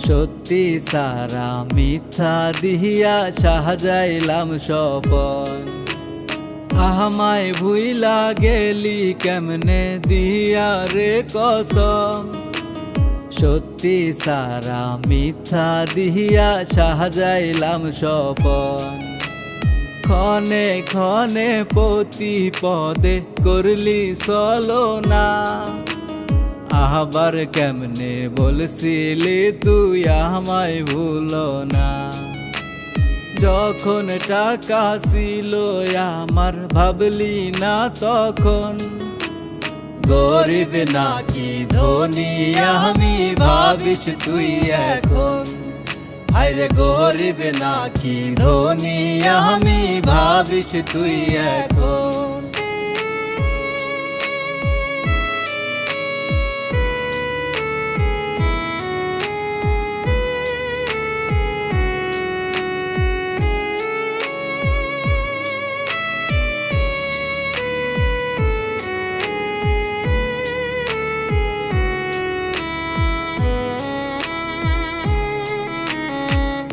সত্যি সারা মিথ্যা দিহিয়া সাজাইলাম স্বপন। আমায় ভুইলা গেলি কেমনে দিয়া রে কসম। সত্যি সারা মিথ্যা দিহিয়া সাজাইলাম স্বপন। ক্ষণে ক্ষণে প্রতি পদে করলি ছলনা। আবার কেমনে বলছিলি তুই আমায় ভুলো না। যখন টাকা ছিল আমার ভাবলি না তখন। গরিব নাকি ধনী আমি ভাবিস তুই এখন। আরে গরিব নাকি ধনী আমি ভাবিস তুই এখন।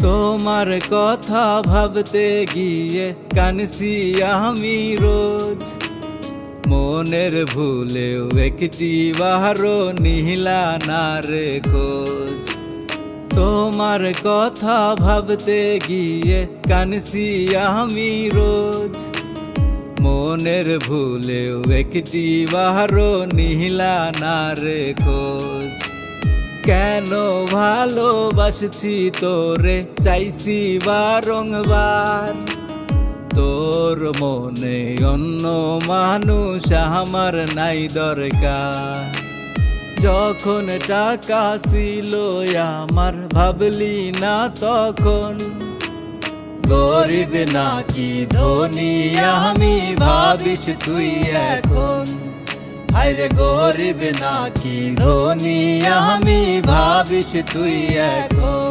তোমার কথা ভাবতে গিয়ে কানছি আমি রোজ। মনের ভুলেও একটি বারো নিহিলা না রে খোঁজ। তোমার কথা ভাবতে গিয়ে কানছি আমি রোজ। মনের ভুলেও একটি বারো নিহিলা না রে খোঁজ। কেন ভালোবাসছি তোরে চাইছি বারংবার। তোর মনে অন্য মানুষ আমার নাই দরকার। যখন টাকা ছিল আমার ভাবলি না তখন। গরিব নাকি ধনী আমি ভাবিস তুই এখন। আরে গরিব নাকি ধনী আমি ভাবিস তুই এখন।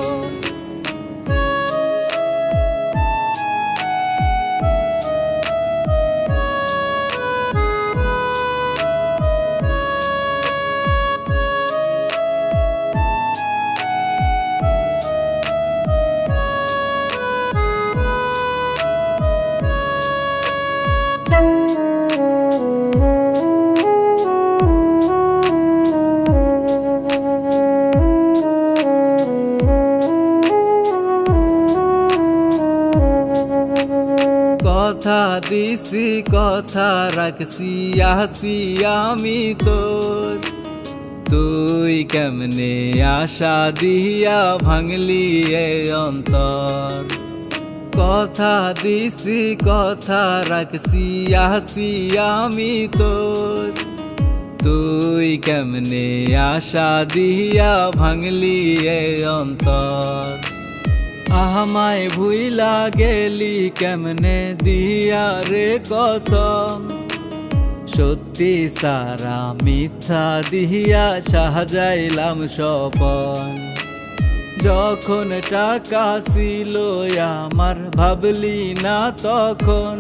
কথা দিছি কথা রাখছি আসি আমি তোর। তুই কেমনে আশা দিয়া ভাঙলি এ অন্তর। কথা দিছি কথা রাখছি আসি আমি তোর। তুই কেমনে আশা দিয়া ভাঙলি এ অন্তর। আমায় ভুইলা গেলি কেমনে দিয়া রে কসম। সত্যি সারা মিথ্যা দিহিয়া সাজাইলাম স্বপন। যখন টাকা ছিল আমার ভাবলি না তখন।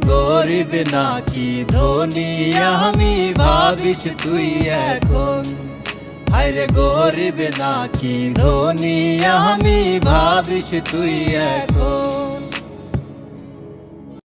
গরিব নাকি ধনী আমি ভাবিস তুই এখন। আরে গরিব নাকি ধনী আমি ভাবিস তুই এখন।